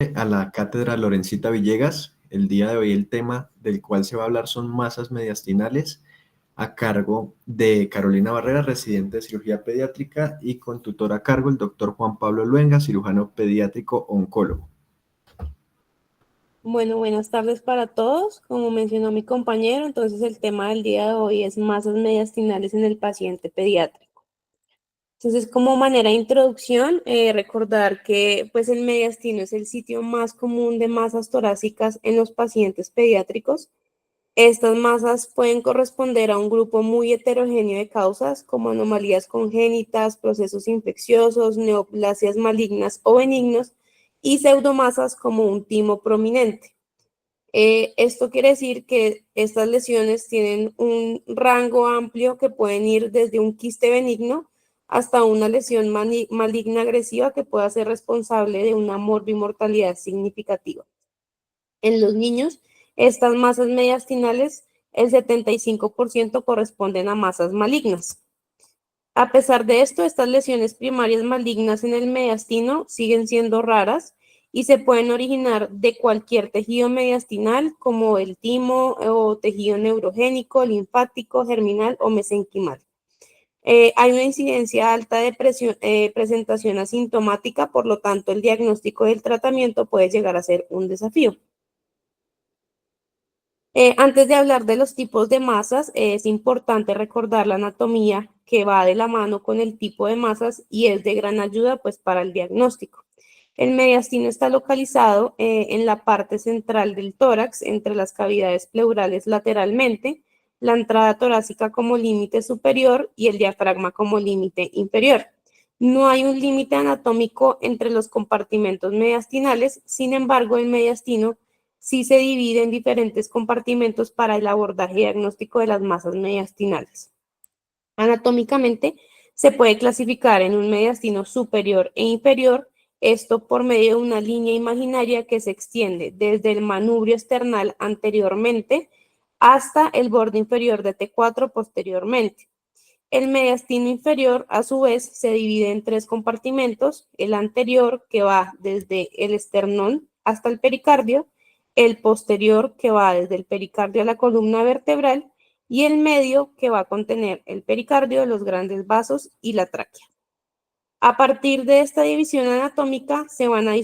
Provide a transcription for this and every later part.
A la cátedra Lorencita Villegas. El día de hoy el tema del cual se va a hablar son masas mediastinales a cargo de Carolina Barrera, residente de cirugía pediátrica, y con tutor a cargo el doctor Juan Pablo Luenga, cirujano pediátrico oncólogo. Bueno, buenas tardes para todos. Como mencionó mi compañero, entonces el tema del día de hoy es masas mediastinales en el paciente pediátrico. Entonces, como manera de introducción, recordar que pues el mediastino es el sitio más común de masas torácicas en los pacientes pediátricos. Estas masas pueden corresponder a un grupo muy heterogéneo de causas, como anomalías congénitas, procesos infecciosos, neoplasias malignas o benignos, y pseudomasas como un timo prominente. Esto quiere decir que estas lesiones tienen un rango amplio que pueden ir desde un quiste benigno hasta una lesión maligna agresiva que pueda ser responsable de una morbimortalidad significativa. En los niños, estas masas mediastinales, el 75% corresponden a masas malignas. A pesar de esto, estas lesiones primarias malignas en el mediastino siguen siendo raras y se pueden originar de cualquier tejido mediastinal como el timo o tejido neurogénico, linfático, germinal o mesenquimal. Hay una incidencia alta de presentación asintomática, por lo tanto el diagnóstico del tratamiento puede llegar a ser un desafío. Antes de hablar de los tipos de masas, es importante recordar la anatomía que va de la mano con el tipo de masas y es de gran ayuda pues, para el diagnóstico. El mediastino está localizado en la parte central del tórax, entre las cavidades pleurales lateralmente, la entrada torácica como límite superior y el diafragma como límite inferior. No hay un límite anatómico entre los compartimentos mediastinales, sin embargo, el mediastino sí se divide en diferentes compartimentos para el abordaje diagnóstico de las masas mediastinales. Anatómicamente, se puede clasificar en un mediastino superior e inferior, esto por medio de una línea imaginaria que se extiende desde el manubrio esternal anteriormente hasta el borde inferior de T4 posteriormente. El mediastino inferior, a su vez, se divide en tres compartimentos: el anterior, que va desde el esternón hasta el pericardio; el posterior, que va desde el pericardio a la columna vertebral; y el medio, que va a contener el pericardio, los grandes vasos y la tráquea. A partir de esta división anatómica se van a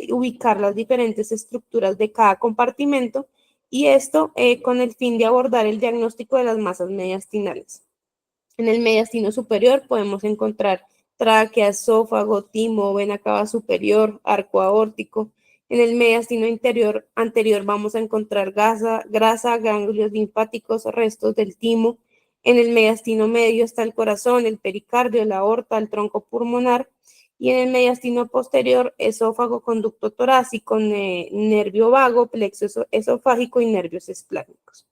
ubicar las diferentes estructuras de cada compartimento, y esto con el fin de abordar el diagnóstico de las masas mediastinales. En el mediastino superior podemos encontrar tráquea, esófago, timo, vena cava superior, arco aórtico. En el mediastino anterior vamos a encontrar grasa, ganglios linfáticos, restos del timo. En el mediastino medio está el corazón, el pericardio, la aorta, el tronco pulmonar. Y en el mediastino posterior, esófago, conducto torácico, nervio vago, plexo esofágico y nervios espláncnicos.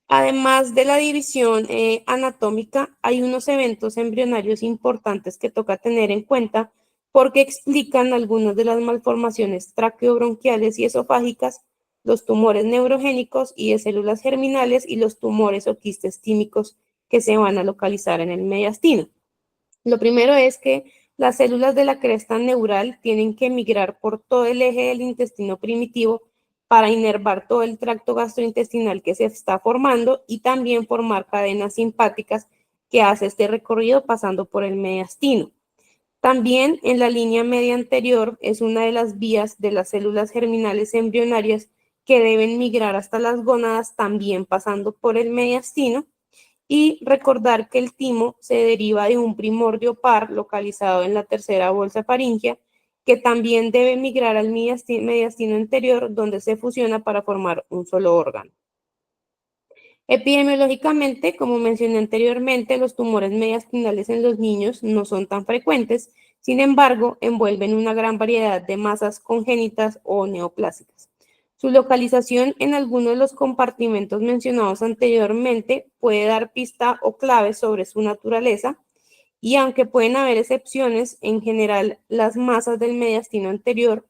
Además de la división anatómica, hay unos eventos embrionarios importantes que toca tener en cuenta porque explican algunas de las malformaciones traqueobronquiales y esofágicas, los tumores neurogénicos y de células germinales y los tumores o quistes tímicos que se van a localizar en el mediastino. Lo primero es que las células de la cresta neural tienen que migrar por todo el eje del intestino primitivo para inervar todo el tracto gastrointestinal que se está formando y también formar cadenas simpáticas que hace este recorrido pasando por el mediastino. También en la línea media anterior es una de las vías de las células germinales embrionarias que deben migrar hasta las gónadas, también pasando por el mediastino. Y recordar que el timo se deriva de un primordio par localizado en la tercera bolsa faríngea, que también debe migrar al mediastino anterior, donde se fusiona para formar un solo órgano. Epidemiológicamente, como mencioné anteriormente, los tumores mediastinales en los niños no son tan frecuentes, sin embargo, envuelven una gran variedad de masas congénitas o neoplásicas. Su localización en alguno de los compartimentos mencionados anteriormente puede dar pista o clave sobre su naturaleza, y aunque pueden haber excepciones, en general las masas del mediastino anterior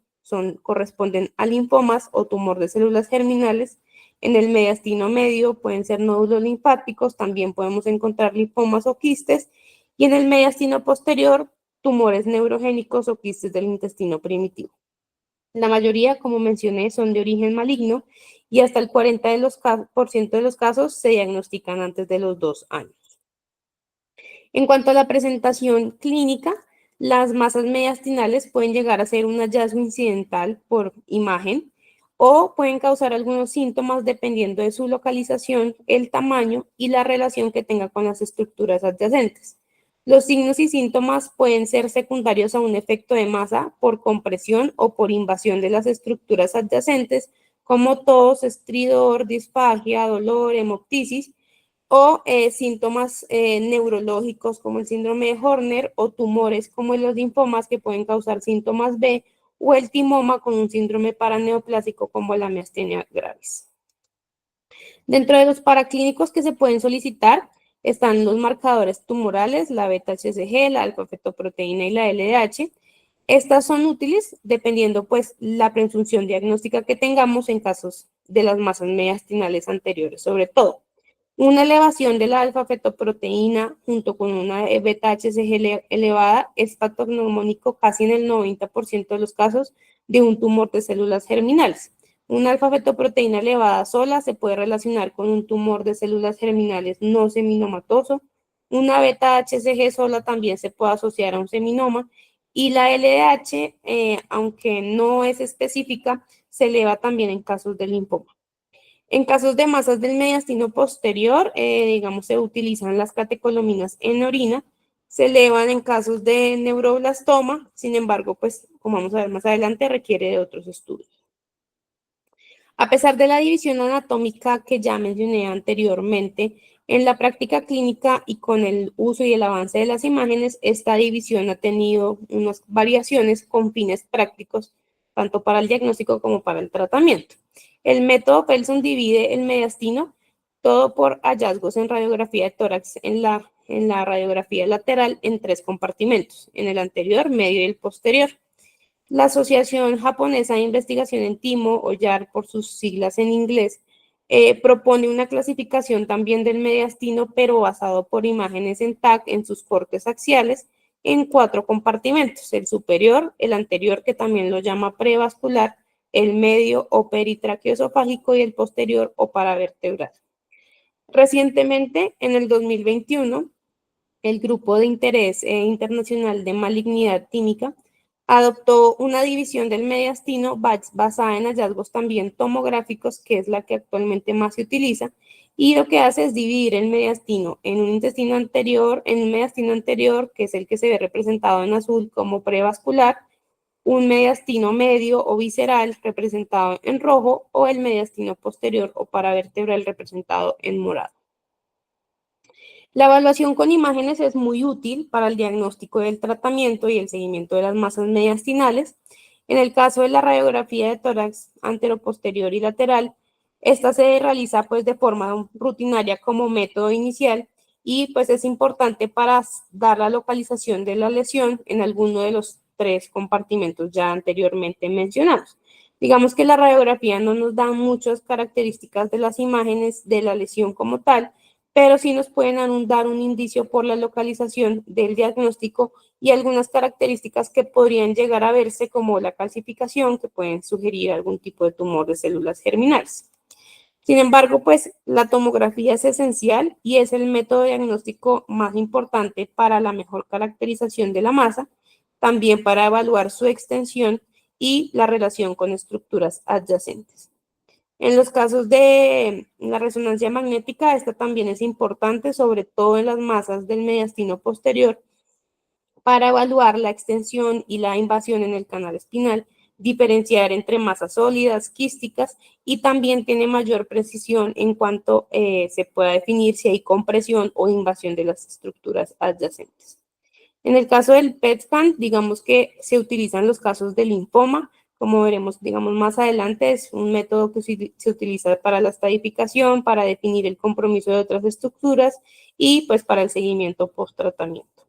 corresponden a linfomas o tumor de células germinales. En el mediastino medio pueden ser nódulos linfáticos, también podemos encontrar linfomas o quistes, y en el mediastino posterior, tumores neurogénicos o quistes del intestino primitivo. La mayoría, como mencioné, son de origen maligno y hasta el 40% de los casos se diagnostican antes de los 2 años. En cuanto a la presentación clínica, las masas mediastinales pueden llegar a ser un hallazgo incidental por imagen o pueden causar algunos síntomas dependiendo de su localización, el tamaño y la relación que tenga con las estructuras adyacentes. Los signos y síntomas pueden ser secundarios a un efecto de masa por compresión o por invasión de las estructuras adyacentes, como tos, estridor, disfagia, dolor, hemoptisis, o síntomas neurológicos como el síndrome de Horner o tumores como los linfomas que pueden causar síntomas B o el timoma con un síndrome paraneoplásico como la miastenia gravis. Dentro de los paraclínicos que se pueden solicitar están los marcadores tumorales, la beta-HCG, la alfa-fetoproteína y la LDH. Estas son útiles dependiendo pues la presunción diagnóstica que tengamos en casos de las masas mediastinales anteriores, sobre todo. Una elevación de la alfa-fetoproteína junto con una beta-HCG elevada es patognomónico casi en el 90% de los casos de un tumor de células germinales. Una alfa-fetoproteína elevada sola se puede relacionar con un tumor de células germinales no seminomatoso. Una beta-HCG sola también se puede asociar a un seminoma. Y la LDH, aunque no es específica, se eleva también en casos de linfoma. En casos de masas del mediastino posterior, digamos, se utilizan las catecolaminas en orina, se elevan en casos de neuroblastoma, sin embargo, pues, como vamos a ver más adelante, requiere de otros estudios. A pesar de la división anatómica que ya mencioné anteriormente, en la práctica clínica y con el uso y el avance de las imágenes, esta división ha tenido unas variaciones con fines prácticos, tanto para el diagnóstico como para el tratamiento. El método Felson divide el mediastino todo por hallazgos en radiografía de tórax en la radiografía lateral en 3 compartimentos, en el anterior, medio y el posterior. La Asociación Japonesa de Investigación en Timo, o YAR por sus siglas en inglés, propone una clasificación también del mediastino, pero basado por imágenes en TAC en sus cortes axiales, en 4 compartimentos: el superior, el anterior, que también lo llama prevascular, el medio o peritraqueoesofágico y el posterior o paravertebral. Recientemente, en el 2021, el Grupo de Interés Internacional de Malignidad Tímica adoptó una división del mediastino basada en hallazgos también tomográficos, que es la que actualmente más se utiliza, y lo que hace es dividir el mediastino en un mediastino anterior, que es el que se ve representado en azul como prevascular, un mediastino medio o visceral representado en rojo, o el mediastino posterior o paravertebral representado en morado. La evaluación con imágenes es muy útil para el diagnóstico del tratamiento y el seguimiento de las masas mediastinales. En el caso de la radiografía de tórax anteroposterior y lateral, esta se realiza pues de forma rutinaria como método inicial y pues es importante para dar la localización de la lesión en alguno de los 3 compartimentos ya anteriormente mencionados. Digamos que la radiografía no nos da muchas características de las imágenes de la lesión como tal, pero sí nos pueden dar un indicio por la localización del diagnóstico y algunas características que podrían llegar a verse como la calcificación, que pueden sugerir algún tipo de tumor de células germinales. Sin embargo, pues la tomografía es esencial y es el método diagnóstico más importante para la mejor caracterización de la masa, también para evaluar su extensión y la relación con estructuras adyacentes. En los casos de la resonancia magnética, esta también es importante, sobre todo en las masas del mediastino posterior, para evaluar la extensión y la invasión en el canal espinal, diferenciar entre masas sólidas, quísticas, y también tiene mayor precisión en cuanto se pueda definir si hay compresión o invasión de las estructuras adyacentes. En el caso del PET scan, digamos que se utilizan los casos de linfoma, como veremos, digamos, más adelante. Es un método que se utiliza para la estadificación, para definir el compromiso de otras estructuras y pues para el seguimiento post-tratamiento.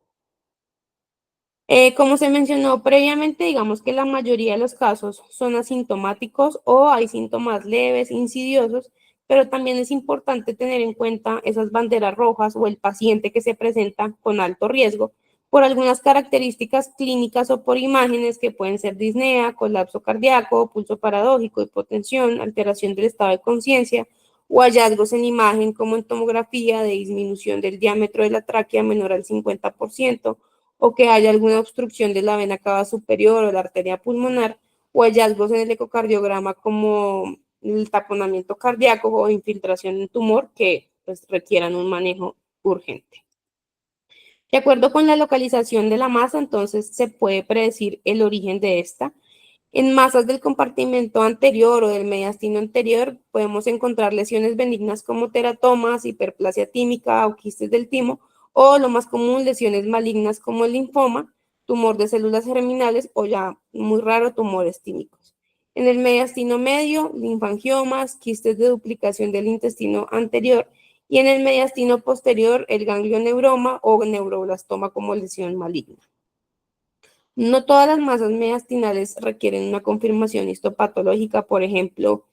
Como se mencionó previamente, digamos que la mayoría de los casos son asintomáticos o hay síntomas leves, insidiosos, pero también es importante tener en cuenta esas banderas rojas o el paciente que se presenta con alto riesgo, por algunas características clínicas o por imágenes que pueden ser disnea, colapso cardíaco, pulso paradójico, hipotensión, alteración del estado de conciencia o hallazgos en imagen como en tomografía de disminución del diámetro de la tráquea menor al 50% o que haya alguna obstrucción de la vena cava superior o la arteria pulmonar o hallazgos en el ecocardiograma como el taponamiento cardíaco o infiltración en tumor que pues, requieran un manejo urgente. De acuerdo con la localización de la masa, entonces se puede predecir el origen de esta. En masas del compartimento anterior o del mediastino anterior podemos encontrar lesiones benignas como teratomas, hiperplasia tímica o quistes del timo, o lo más común, lesiones malignas como el linfoma, tumor de células germinales o ya muy raro, tumores tímicos. En el mediastino medio, linfangiomas, quistes de duplicación del intestino anterior y en el mediastino posterior, el ganglioneuroma o neuroblastoma como lesión maligna. No todas las masas mediastinales requieren una confirmación histopatológica, por ejemplo,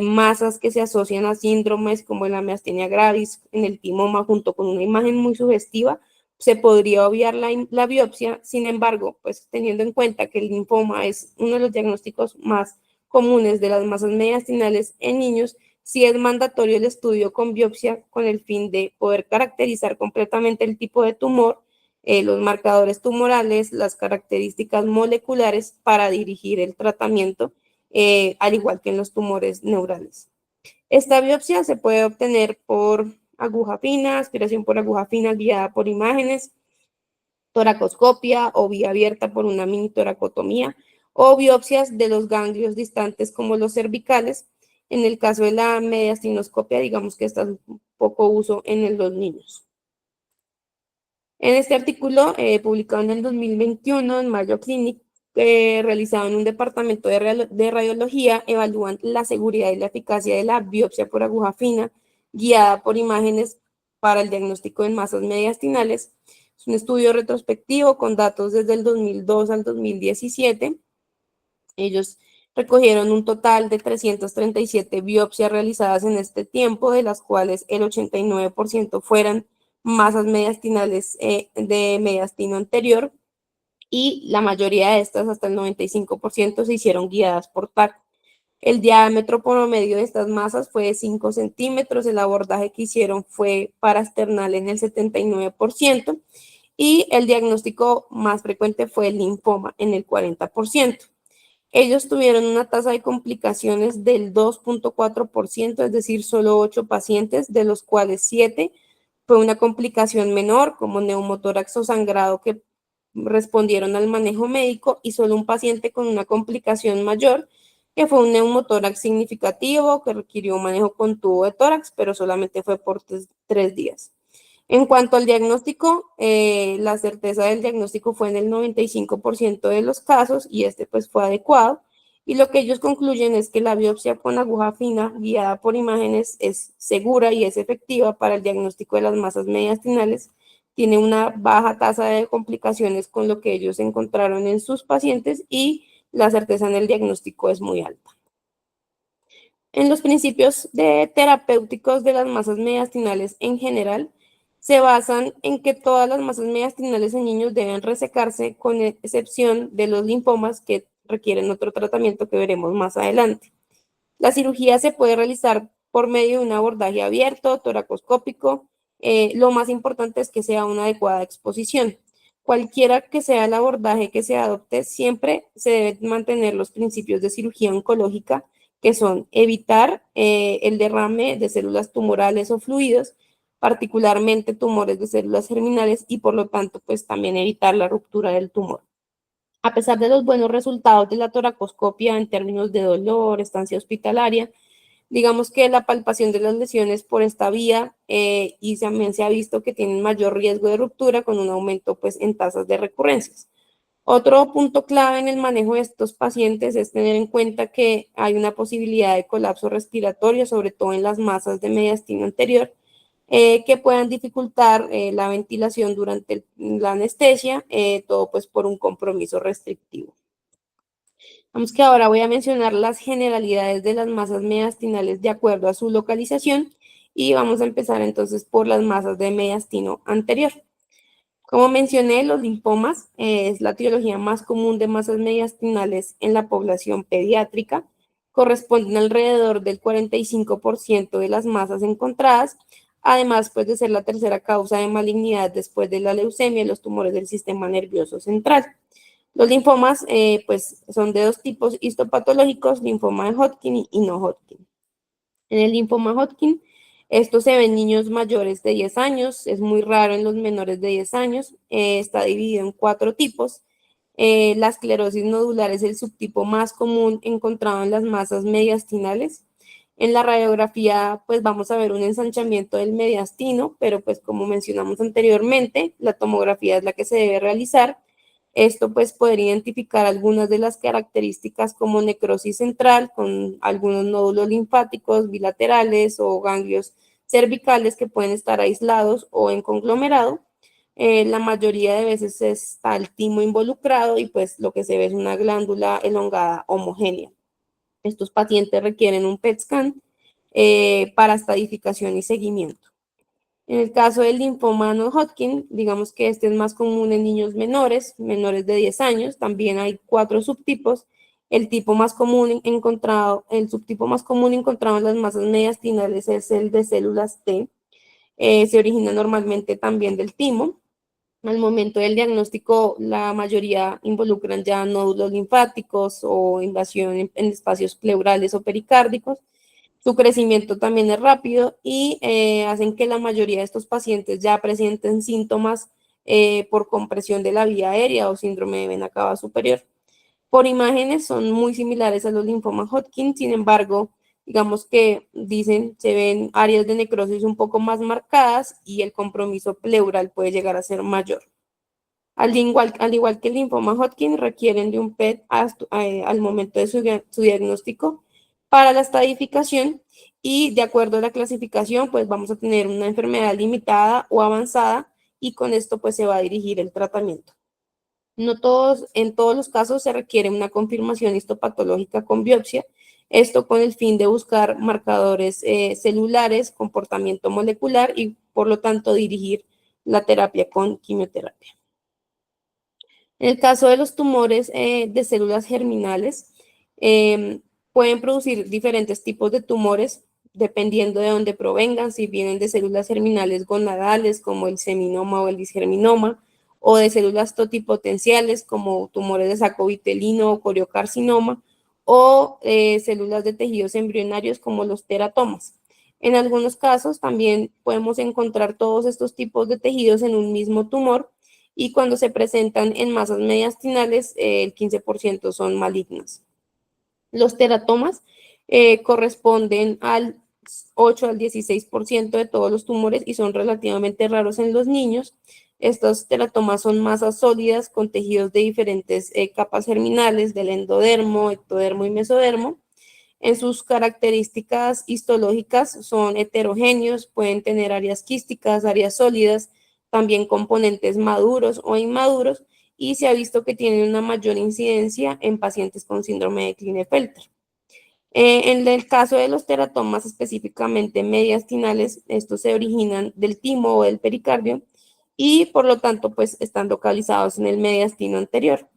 masas que se asocian a síndromes como la miastenia gravis en el timoma junto con una imagen muy sugestiva, se podría obviar la biopsia. Sin embargo, pues teniendo en cuenta que el linfoma es uno de los diagnósticos más comunes de las masas mediastinales en niños, sí es mandatorio el estudio con biopsia con el fin de poder caracterizar completamente el tipo de tumor, los marcadores tumorales, las características moleculares para dirigir el tratamiento, al igual que en los tumores neurales. Esta biopsia se puede obtener por aguja fina, aspiración por aguja fina guiada por imágenes, toracoscopia o vía abierta por una mini toracotomía o biopsias de los ganglios distantes como los cervicales. En el caso de la mediastinoscopia, digamos que está un poco uso en los niños. En este artículo, publicado en el 2021 en Mayo Clinic, realizado en un departamento de radiología, evalúan la seguridad y la eficacia de la biopsia por aguja fina, guiada por imágenes para el diagnóstico en masas mediastinales. Es un estudio retrospectivo con datos desde el 2002 al 2017. Ellos recogieron un total de 337 biopsias realizadas en este tiempo, de las cuales el 89% fueran masas mediastinales de mediastino anterior y la mayoría de estas, hasta el 95%, se hicieron guiadas por TAC. El diámetro promedio de estas masas fue de 5 centímetros, el abordaje que hicieron fue parasternal en el 79% y el diagnóstico más frecuente fue el linfoma en el 40%. Ellos tuvieron una tasa de complicaciones del 2.4%, es decir, solo 8 pacientes, de los cuales 7 fue una complicación menor, como neumotórax o sangrado, que respondieron al manejo médico, y solo un paciente con una complicación mayor, que fue un neumotórax significativo, que requirió un manejo con tubo de tórax, pero solamente fue por 3 días. En cuanto al diagnóstico, la certeza del diagnóstico fue en el 95% de los casos y este pues fue adecuado. Y lo que ellos concluyen es que la biopsia con aguja fina guiada por imágenes es segura y es efectiva para el diagnóstico de las masas mediastinales. Tiene una baja tasa de complicaciones con lo que ellos encontraron en sus pacientes y la certeza en el diagnóstico es muy alta. En los principios terapéuticos de las masas mediastinales en general, se basan en que todas las masas mediastinales en niños deben resecarse, con excepción de los linfomas que requieren otro tratamiento que veremos más adelante. La cirugía se puede realizar por medio de un abordaje abierto, toracoscópico. Lo más importante es que sea una adecuada exposición. Cualquiera que sea el abordaje que se adopte, siempre se deben mantener los principios de cirugía oncológica, que son evitar el derrame de células tumorales o fluidos, particularmente tumores de células germinales, y por lo tanto, pues también evitar la ruptura del tumor. A pesar de los buenos resultados de la toracoscopia en términos de dolor, estancia hospitalaria, digamos que la palpación de las lesiones por esta vía y también se ha visto que tienen mayor riesgo de ruptura con un aumento pues en tasas de recurrencias. Otro punto clave en el manejo de estos pacientes es tener en cuenta que hay una posibilidad de colapso respiratorio, sobre todo en las masas de mediastino anterior, que puedan dificultar la ventilación durante la anestesia, todo pues por un compromiso restrictivo. Vamos que ahora voy a mencionar las generalidades de las masas mediastinales de acuerdo a su localización y vamos a empezar entonces por las masas de mediastino anterior. Como mencioné, los linfomas es la etiología más común de masas mediastinales en la población pediátrica. Corresponden alrededor del 45% de las masas encontradas, además pues, de ser la tercera causa de malignidad después de la leucemia y los tumores del sistema nervioso central. Los linfomas pues, son de dos tipos histopatológicos, linfoma de Hodgkin y no Hodgkin. En el linfoma Hodgkin, esto se ve en niños mayores de 10 años, es muy raro en los menores de 10 años, está dividido en 4 tipos. La esclerosis nodular es el subtipo más común encontrado en las masas mediastinales. En la radiografía, pues vamos a ver un ensanchamiento del mediastino, pero pues como mencionamos anteriormente, la tomografía es la que se debe realizar. Esto pues poder identificar algunas de las características como necrosis central con algunos nódulos linfáticos bilaterales o ganglios cervicales que pueden estar aislados o en conglomerado. La mayoría de veces está el timo involucrado y pues lo que se ve es una glándula elongada homogénea. Estos pacientes requieren un PET scan para estadificación y seguimiento. En el caso del linfoma no Hodgkin, digamos que este es más común en niños menores, menores de 10 años. También hay 4 subtipos. El tipo más común encontrado, el subtipo más común encontrado en las masas mediastinales es el de células T. Se origina normalmente también del timo. Al momento del diagnóstico, la mayoría involucran ya nódulos linfáticos o invasión en espacios pleurales o pericárdicos. Su crecimiento también es rápido y hacen que la mayoría de estos pacientes ya presenten síntomas por compresión de la vía aérea o síndrome de vena cava superior. Por imágenes son muy similares a los linfomas Hodgkin, sin embargo, digamos que dicen, se ven áreas de necrosis un poco más marcadas y el compromiso pleural puede llegar a ser mayor. Al igual que el linfoma Hodgkin, requieren de un PET al momento de su diagnóstico para la estadificación y de acuerdo a la clasificación, pues vamos a tener una enfermedad limitada o avanzada y con esto pues se va a dirigir el tratamiento. No todos, en todos los casos se requiere una confirmación histopatológica con biopsia, esto con el fin de buscar marcadores celulares, comportamiento molecular y por lo tanto dirigir la terapia con quimioterapia. En el caso de los tumores de células germinales, pueden producir diferentes tipos de tumores dependiendo de dónde provengan, si vienen de células germinales gonadales como el seminoma o el disgerminoma, o de células totipotenciales como tumores de saco vitelino o coriocarcinoma, o células de tejidos embrionarios como los teratomas. En algunos casos también podemos encontrar todos estos tipos de tejidos en un mismo tumor, y cuando se presentan en masas mediastinales, el 15% son malignas. Los teratomas corresponden al 8 al 16% de todos los tumores y son relativamente raros en los niños. Estos teratomas son masas sólidas con tejidos de diferentes capas germinales del endodermo, ectodermo y mesodermo. En sus características histológicas son heterogéneos, pueden tener áreas quísticas, áreas sólidas, también componentes maduros o inmaduros, y se ha visto que tienen una mayor incidencia en pacientes con síndrome de Klinefelter. En el caso de los teratomas específicamente mediastinales, estos se originan del timo o del pericardio y por lo tanto pues están localizados en el mediastino anterior.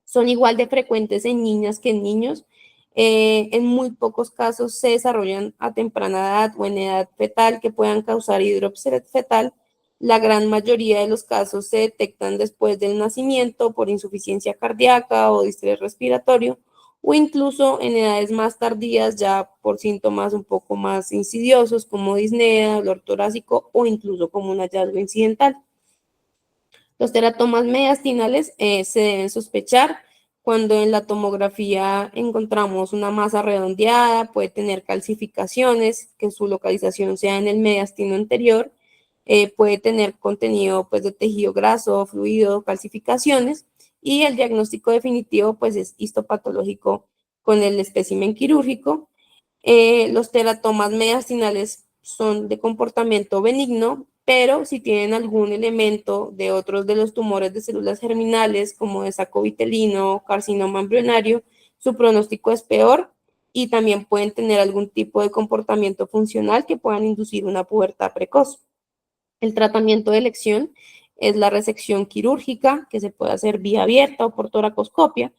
Son igual de frecuentes en niñas que en niños. En muy pocos casos se desarrollan a temprana edad o en edad fetal que puedan causar hidropsia fetal. La gran mayoría de los casos se detectan después del nacimiento por insuficiencia cardíaca o distrés respiratorio o incluso en edades más tardías ya por síntomas un poco más insidiosos como disnea, dolor torácico o incluso como un hallazgo incidental. Los teratomas mediastinales se deben sospechar cuando en la tomografía encontramos una masa redondeada, puede tener calcificaciones, que su localización sea en el mediastino anterior, puede tener contenido pues, de tejido graso, fluido, calcificaciones, y el diagnóstico definitivo pues, es histopatológico con el espécimen quirúrgico. Los teratomas mediastinales son de comportamiento benigno, pero si tienen algún elemento de otros de los tumores de células germinales, como de saco vitelino, carcinoma embrionario, su pronóstico es peor y también pueden tener algún tipo de comportamiento funcional que puedan inducir una pubertad precoz. El tratamiento de elección es la resección quirúrgica, que se puede hacer vía abierta o por toracoscopia.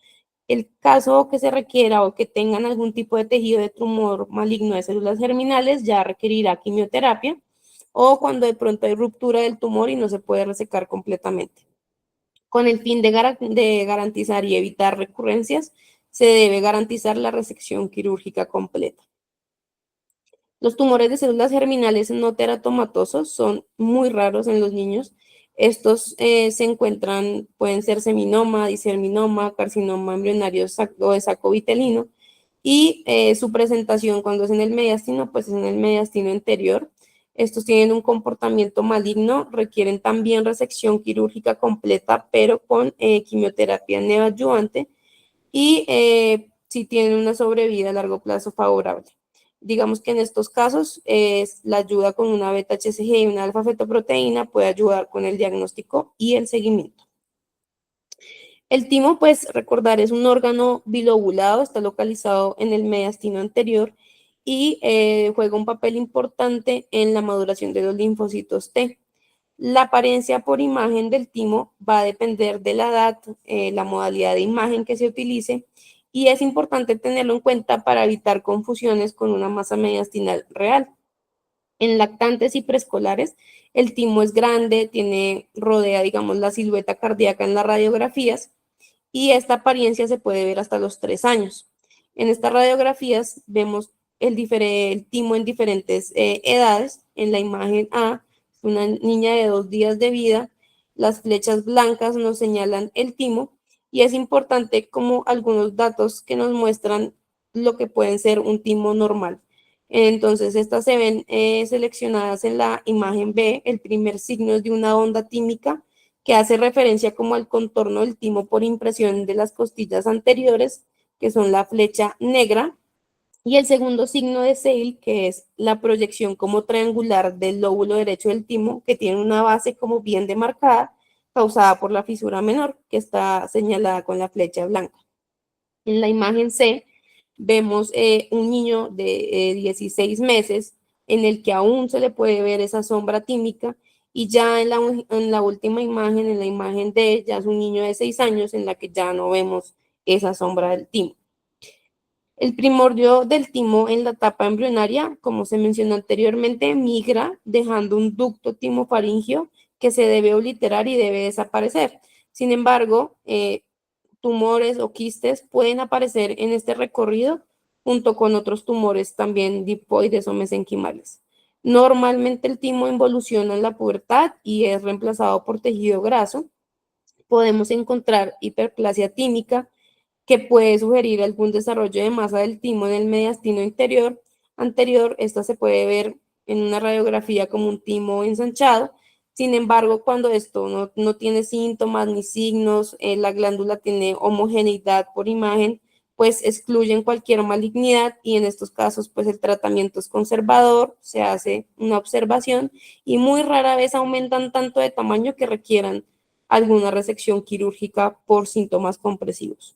El caso que se requiera o que tengan algún tipo de tejido de tumor maligno de células germinales ya requerirá quimioterapia, o cuando de pronto hay ruptura del tumor y no se puede resecar completamente. Con el fin de garantizar y evitar recurrencias, se debe garantizar la resección quirúrgica completa. Los tumores de células germinales no teratomatosos son muy raros en los niños. Estos se encuentran, pueden ser seminoma, diseminoma, carcinoma embrionario o de saco vitelino, y su presentación cuando es en el mediastino, pues es en el mediastino anterior. Estos tienen un comportamiento maligno, requieren también resección quirúrgica completa, pero con quimioterapia neoadyuvante, y si tienen una sobrevida a largo plazo favorable. Digamos que en estos casos la ayuda con una beta-HCG y una alfa-fetoproteína puede ayudar con el diagnóstico y el seguimiento. El timo, pues recordar, es un órgano bilobulado, está localizado en el mediastino anterior y juega un papel importante en la maduración de los linfocitos T. La apariencia por imagen del timo va a depender de la edad, la modalidad de imagen que se utilice, y es importante tenerlo en cuenta para evitar confusiones con una masa mediastinal real. En lactantes y preescolares, el timo es grande, rodea, digamos, la silueta cardíaca en las radiografías, y esta apariencia se puede ver hasta los 3 años. En estas radiografías vemos el timo en diferentes edades. En la imagen A, una niña de 2 días de vida, las flechas blancas nos señalan el timo, y es importante como algunos datos que nos muestran lo que pueden ser un timo normal. Entonces, estas se ven seleccionadas en la imagen B. El primer signo es de una onda tímica que hace referencia como al contorno del timo por impresión de las costillas anteriores, que son la flecha negra, y el segundo signo de Seil, que es la proyección como triangular del lóbulo derecho del timo, que tiene una base como bien demarcada, causada por la fisura menor, que está señalada con la flecha blanca. En la imagen C vemos un niño de 16 meses en el que aún se le puede ver esa sombra tímica, y ya en la última imagen, en la imagen D, ya es un niño de 6 años en la que ya no vemos esa sombra del timo. El primordio del timo en la etapa embrionaria, como se mencionó anteriormente, migra dejando un ducto timofaringio que se debe obliterar y debe desaparecer. Sin embargo, tumores o quistes pueden aparecer en este recorrido junto con otros tumores también dipoides o mesenquimales. Normalmente el timo involuciona en la pubertad y es reemplazado por tejido graso. Podemos encontrar hiperplasia tímica, que puede sugerir algún desarrollo de masa del timo en el mediastino anterior. Esta se puede ver en una radiografía como un timo ensanchado. Sin embargo, cuando esto no tiene síntomas ni signos, la glándula tiene homogeneidad por imagen, pues excluyen cualquier malignidad, y en estos casos pues el tratamiento es conservador, se hace una observación y muy rara vez aumentan tanto de tamaño que requieran alguna resección quirúrgica por síntomas compresivos.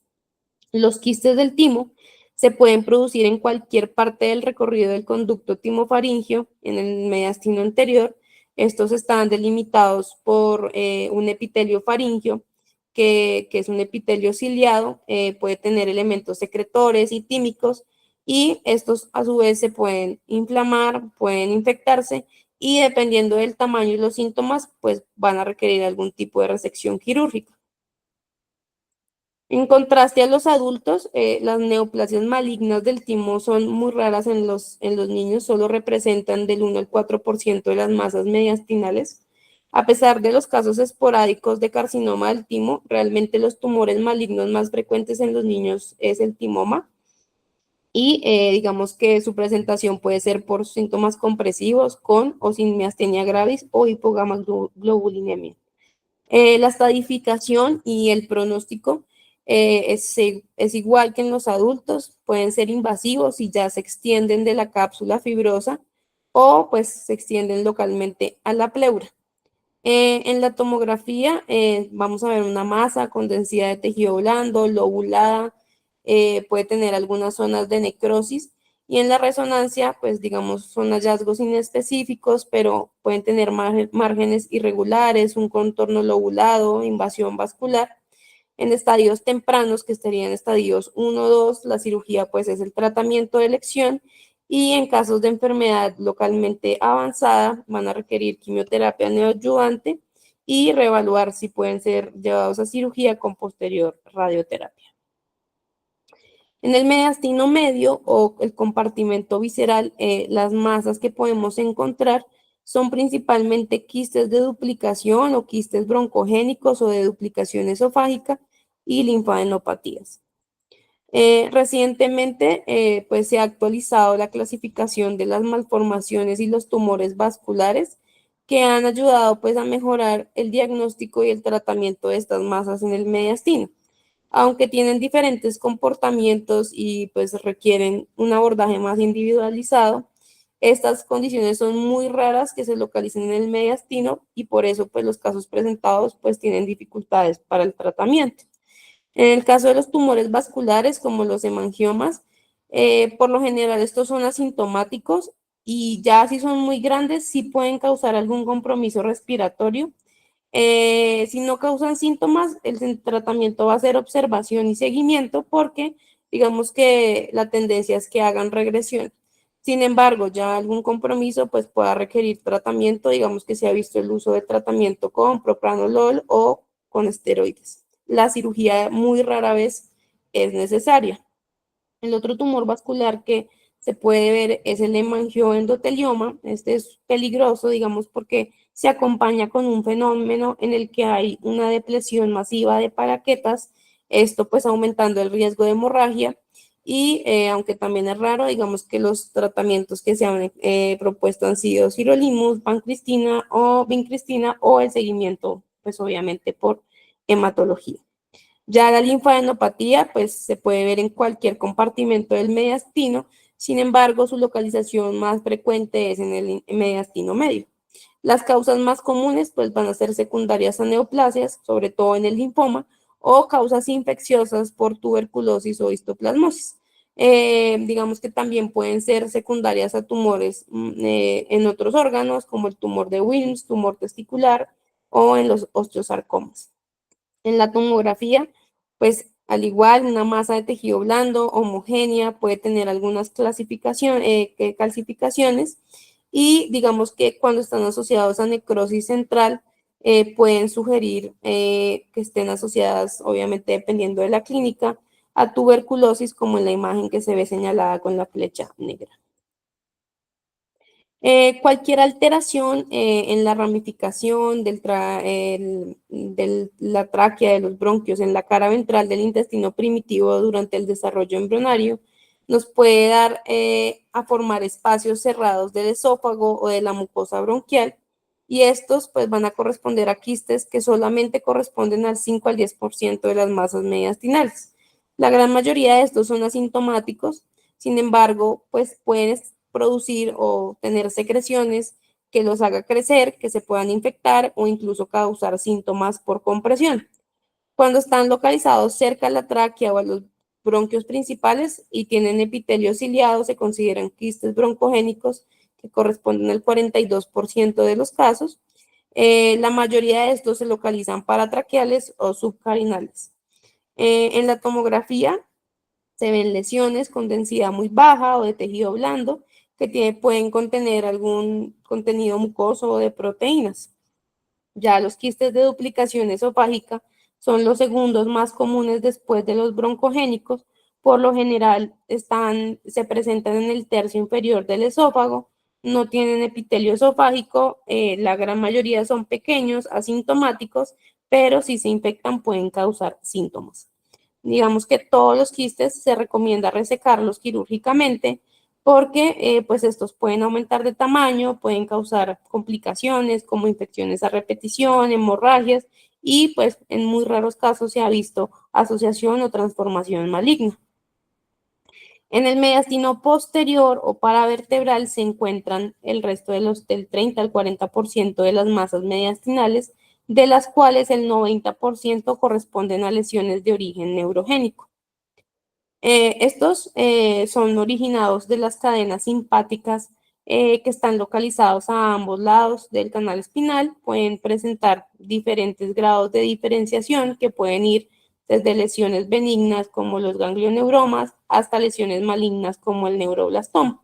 Los quistes del timo se pueden producir en cualquier parte del recorrido del conducto timofaringio, en el mediastino anterior. Estos están delimitados por un epitelio faringio, que es un epitelio ciliado, puede tener elementos secretores y tímicos, y estos a su vez se pueden inflamar, pueden infectarse, y dependiendo del tamaño y los síntomas, pues van a requerir algún tipo de resección quirúrgica. En contraste a los adultos, las neoplasias malignas del timo son muy raras en los niños, solo representan del 1 al 4% de las masas mediastinales. A pesar de los casos esporádicos de carcinoma del timo, realmente los tumores malignos más frecuentes en los niños es el timoma, y digamos que su presentación puede ser por síntomas compresivos, con o sin miastenia gravis o hipogamaglobulinemia. La estadificación y el pronóstico es igual que en los adultos. Pueden ser invasivos y ya se extienden de la cápsula fibrosa, o pues se extienden localmente a la pleura. En la tomografía vamos a ver una masa con densidad de tejido blando, lobulada, puede tener algunas zonas de necrosis, Y en la resonancia, pues digamos, son hallazgos inespecíficos, pero pueden tener márgenes irregulares, un contorno lobulado, invasión vascular. En estadios tempranos, que estarían en estadios 1 o 2, la cirugía pues es el tratamiento de elección, y en casos de enfermedad localmente avanzada van a requerir quimioterapia neoadyuvante y reevaluar si pueden ser llevados a cirugía con posterior radioterapia. En el mediastino medio o el compartimento visceral, las masas que podemos encontrar son principalmente quistes de duplicación o quistes broncogénicos o de duplicación esofágica y linfadenopatías. Recientemente, pues se ha actualizado la clasificación de las malformaciones y los tumores vasculares, que han ayudado pues a mejorar el diagnóstico y el tratamiento de estas masas en el mediastino. Aunque tienen diferentes comportamientos y pues requieren un abordaje más individualizado, estas condiciones son muy raras que se localicen en el mediastino, y por eso pues los casos presentados pues tienen dificultades para el tratamiento. En el caso de los tumores vasculares, como los hemangiomas, por lo general estos son asintomáticos, y ya si son muy grandes sí pueden causar algún compromiso respiratorio. Si no causan síntomas, el tratamiento va a ser observación y seguimiento, porque digamos que la tendencia es que hagan regresión. Sin embargo, ya algún compromiso pues pueda requerir tratamiento, digamos que se ha visto el uso de tratamiento con propranolol o con esteroides. La cirugía muy rara vez es necesaria. El otro tumor vascular que se puede ver es el hemangioendotelioma. Este es peligroso, digamos, porque se acompaña con un fenómeno en el que hay una depresión masiva de paraquetas, esto pues aumentando el riesgo de hemorragia. Y aunque también es raro, digamos que los tratamientos que se han propuesto han sido sirolimus, vincristina o el seguimiento, pues obviamente por hematología. Ya la linfadenopatía, pues se puede ver en cualquier compartimento del mediastino. Sin embargo, su localización más frecuente es en el mediastino medio. Las causas más comunes pues van a ser secundarias a neoplasias, sobre todo en el linfoma, o causas infecciosas por tuberculosis o histoplasmosis. Digamos que también pueden ser secundarias a tumores en otros órganos, como el tumor de Wilms, tumor testicular o en los osteosarcomas. En la tomografía, pues al igual, una masa de tejido blando homogénea puede tener algunas calcificaciones, y digamos que cuando están asociados a necrosis central, pueden sugerir que estén asociadas, obviamente dependiendo de la clínica, a tuberculosis, como en la imagen que se ve señalada con la flecha negra. Cualquier alteración en la ramificación de la tráquea, de los bronquios, en la cara ventral del intestino primitivo durante el desarrollo embrionario, nos puede dar a formar espacios cerrados del esófago o de la mucosa bronquial, y estos pues van a corresponder a quistes que solamente corresponden al 5 al 10% de las masas mediastinales. La gran mayoría de estos son asintomáticos. Sin embargo, pues pueden producir o tener secreciones que los haga crecer, que se puedan infectar o incluso causar síntomas por compresión. Cuando están localizados cerca a la tráquea o a los bronquios principales y tienen epitelio ciliado, se consideran quistes broncogénicos, que corresponden al 42% de los casos. La mayoría de estos se localizan paratraqueales o subcarinales. En la tomografía se ven lesiones con densidad muy baja o de tejido blando, que pueden contener algún contenido mucoso o de proteínas. Ya los quistes de duplicación esofágica son los segundos más comunes después de los broncogénicos. Por lo general se presentan en el tercio inferior del esófago, no tienen epitelio esofágico, la gran mayoría son pequeños, asintomáticos, pero si se infectan pueden causar síntomas. Digamos que todos los quistes se recomienda resecarlos quirúrgicamente, porque pues estos pueden aumentar de tamaño, pueden causar complicaciones como infecciones a repetición, hemorragias, y pues en muy raros casos se ha visto asociación o transformación maligna. En el mediastino posterior o paravertebral se encuentran el resto del 30 al 40% de las masas mediastinales, de las cuales el 90% corresponden a lesiones de origen neurogénico. Estos son originados de las cadenas simpáticas que están localizados a ambos lados del canal espinal. Pueden presentar diferentes grados de diferenciación que pueden ir desde lesiones benignas como los ganglioneuromas hasta lesiones malignas como el neuroblastoma.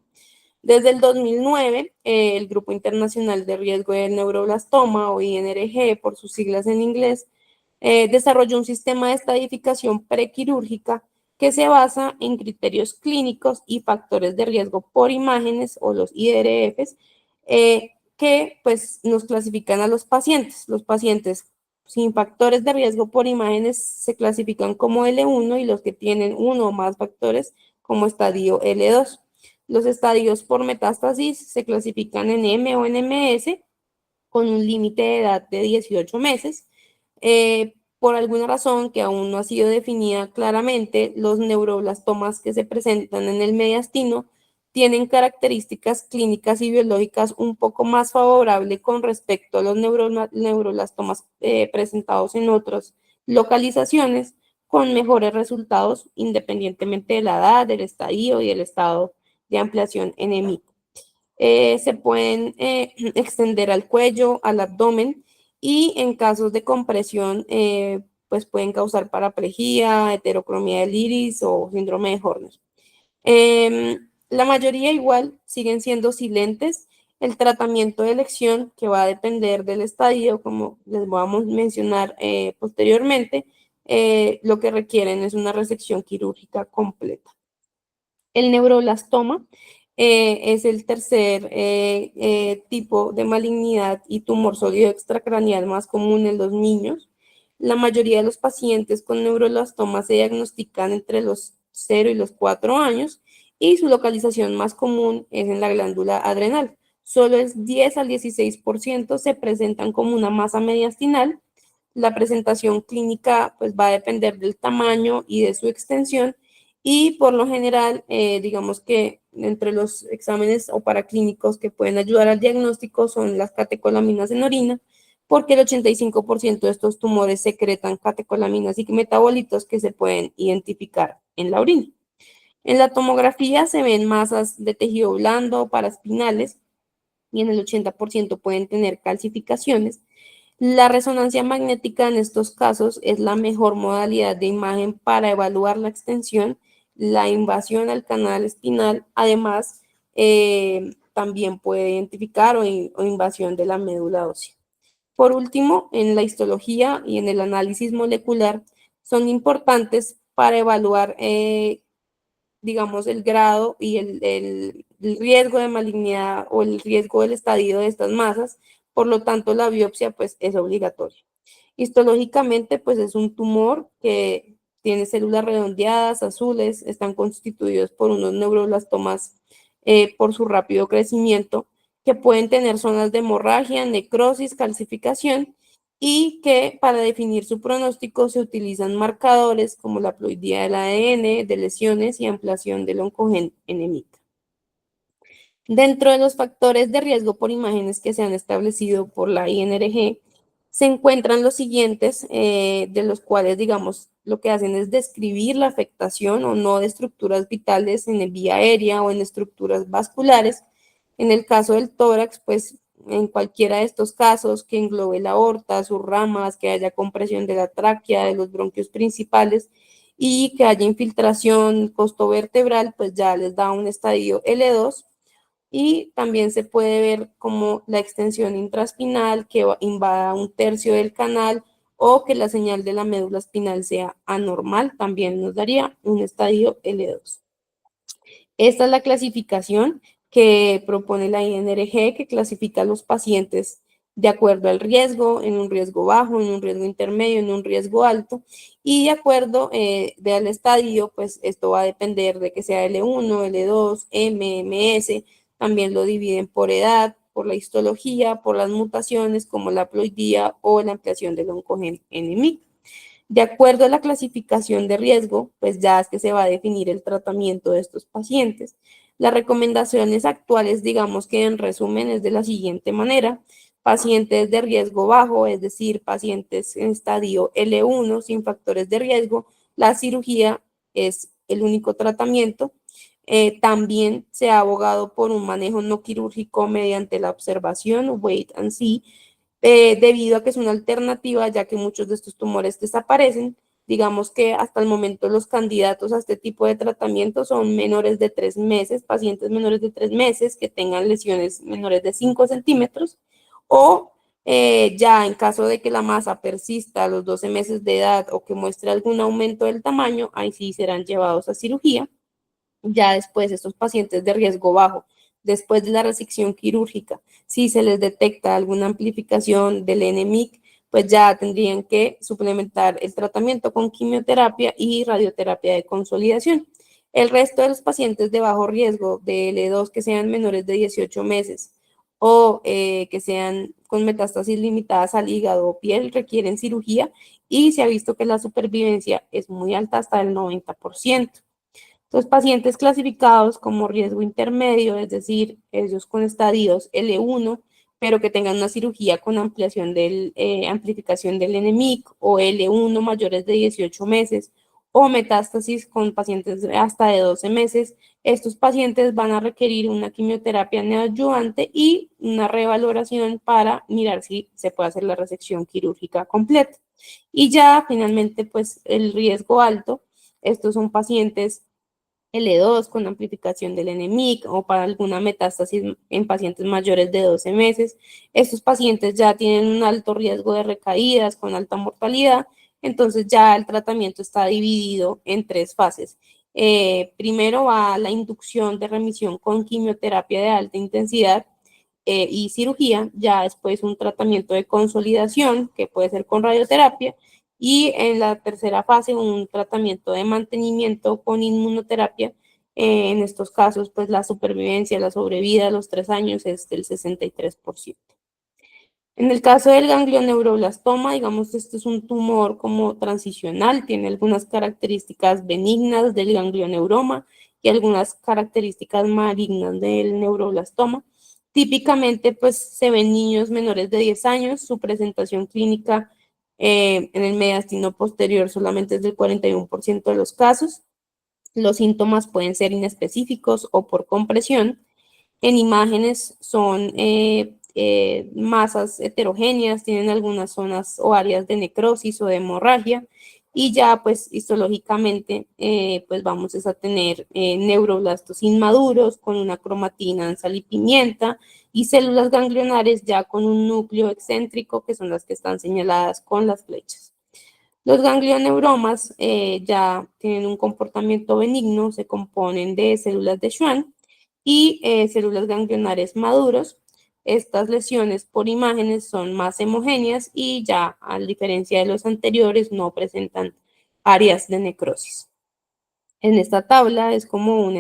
Desde el 2009, el Grupo Internacional de Riesgo del Neuroblastoma, o INRG por sus siglas en inglés, desarrolló un sistema de estadificación prequirúrgica que se basa en criterios clínicos y factores de riesgo por imágenes, o los IRFs, que pues nos clasifican a los pacientes. Los pacientes sin factores de riesgo por imágenes se clasifican como L1 y los que tienen uno o más factores como estadio L2. Los estadios por metástasis se clasifican en M o en MS con un límite de edad de 18 meses. Por alguna razón que aún no ha sido definida claramente, los neuroblastomas que se presentan en el mediastino tienen características clínicas y biológicas un poco más favorables con respecto a los neuroblastomas presentados en otras localizaciones, con mejores resultados independientemente de la edad, del estadio y del estado de ampliación enémico. Se pueden extender al cuello, al abdomen, y en casos de compresión, pues pueden causar paraplegia, heterocromía del iris o síndrome de Horner. La mayoría igual siguen siendo silentes. El tratamiento de elección, que va a depender del estadio, como les vamos a mencionar posteriormente, lo que requieren es una resección quirúrgica completa. El neuroblastoma es el tercer tipo de malignidad y tumor sólido extracraneal más común en los niños. La mayoría de los pacientes con neuroblastoma se diagnostican entre los 0 y los 4 años y su localización más común es en la glándula adrenal. Solo el 10 al 16% se presentan como una masa mediastinal. La presentación clínica pues va a depender del tamaño y de su extensión, y por lo general, digamos que entre los exámenes o paraclínicos que pueden ayudar al diagnóstico son las catecolaminas en orina, porque el 85% de estos tumores secretan catecolaminas y metabolitos que se pueden identificar en la orina. En la tomografía se ven masas de tejido blando paraspinales y en el 80% pueden tener calcificaciones. La resonancia magnética en estos casos es la mejor modalidad de imagen para evaluar la extensión, la invasión al canal espinal. Además, también puede identificar o invasión de la médula ósea. Por último, en la histología y en el análisis molecular son importantes para evaluar, digamos, el grado y el riesgo de malignidad o el riesgo del estadio de estas masas. Por lo tanto, la biopsia pues es obligatoria. Histológicamente, pues es un tumor que tiene células redondeadas, azules, están constituidos por unos neuroblastomas por su rápido crecimiento, que pueden tener zonas de hemorragia, necrosis, calcificación, y que para definir su pronóstico se utilizan marcadores como la ploidía del ADN, de lesiones y ampliación del oncogen enémica. Dentro de los factores de riesgo por imágenes que se han establecido por la INRG, se encuentran los siguientes, de los cuales, digamos, lo que hacen es describir la afectación o no de estructuras vitales en vía aérea o en estructuras vasculares. En el caso del tórax, pues en cualquiera de estos casos que englobe la aorta, sus ramas, que haya compresión de la tráquea, de los bronquios principales y que haya infiltración costovertebral, pues ya les da un estadio L2. Y también se puede ver como la extensión intraespinal que invada un tercio del canal, o que la señal de la médula espinal sea anormal, también nos daría un estadio L2. Esta es la clasificación que propone la INRG, que clasifica a los pacientes de acuerdo al riesgo, en un riesgo bajo, en un riesgo intermedio, en un riesgo alto, y de acuerdo al estadio, pues esto va a depender de que sea L1, L2, M, MS. También lo dividen por edad, por la histología, por las mutaciones como la ploidía o la ampliación del oncogen enémico. De acuerdo a la clasificación de riesgo, pues ya es que se va a definir el tratamiento de estos pacientes. Las recomendaciones actuales, digamos que en resumen, es de la siguiente manera: pacientes de riesgo bajo, es decir, pacientes en estadio L1 sin factores de riesgo, la cirugía es el único tratamiento. También se ha abogado por un manejo no quirúrgico mediante la observación, wait and see, debido a que es una alternativa, ya que muchos de estos tumores desaparecen. Digamos que hasta el momento los candidatos a este tipo de tratamiento son menores de 3 meses, pacientes menores de 3 meses que tengan lesiones menores de 5 centímetros, o ya en caso de que la masa persista a los 12 meses de edad o que muestre algún aumento del tamaño, ahí sí serán llevados a cirugía. Ya después, estos pacientes de riesgo bajo, después de la resección quirúrgica, si se les detecta alguna amplificación del NMIC, pues ya tendrían que suplementar el tratamiento con quimioterapia y radioterapia de consolidación. El resto de los pacientes de bajo riesgo de L2 que sean menores de 18 meses o que sean con metástasis limitadas al hígado o piel requieren cirugía, y se ha visto que la supervivencia es muy alta, hasta el 90%. Los pacientes clasificados como riesgo intermedio, es decir, ellos con estadios L1, pero que tengan una cirugía con ampliación amplificación del NMIC, o L1 mayores de 18 meses, o metástasis con pacientes hasta de 12 meses, estos pacientes van a requerir una quimioterapia neoadyuvante y una revaloración para mirar si se puede hacer la resección quirúrgica completa. Y ya finalmente, pues el riesgo alto, estos son pacientes L2 con amplificación del NMIC o para alguna metástasis en pacientes mayores de 12 meses. Estos pacientes ya tienen un alto riesgo de recaídas con alta mortalidad, entonces ya el tratamiento está dividido en 3 fases. Primero va la inducción de remisión con quimioterapia de alta intensidad y cirugía, ya después un tratamiento de consolidación que puede ser con radioterapia, y en la tercera fase un tratamiento de mantenimiento con inmunoterapia. En estos casos, pues la supervivencia, la sobrevida a los 3 años es del 63%. En el caso del ganglioneuroblastoma, digamos, este es un tumor como transicional, tiene algunas características benignas del ganglioneuroma y algunas características malignas del neuroblastoma. Típicamente, pues se ven niños menores de 10 años, su presentación clínica en el mediastino posterior solamente es del 41% de los casos. Los síntomas pueden ser inespecíficos o por compresión. En imágenes son masas heterogéneas, tienen algunas zonas o áreas de necrosis o de hemorragia, y ya pues histológicamente pues vamos a tener neuroblastos inmaduros con una cromatina en sal y pimienta, y células ganglionares ya con un núcleo excéntrico, que son las que están señaladas con las flechas. Los ganglioneuromas ya tienen un comportamiento benigno, se componen de células de Schwann y células ganglionares maduros. Estas lesiones por imágenes son más homogéneas y ya, a diferencia de los anteriores, no presentan áreas de necrosis. En esta tabla es como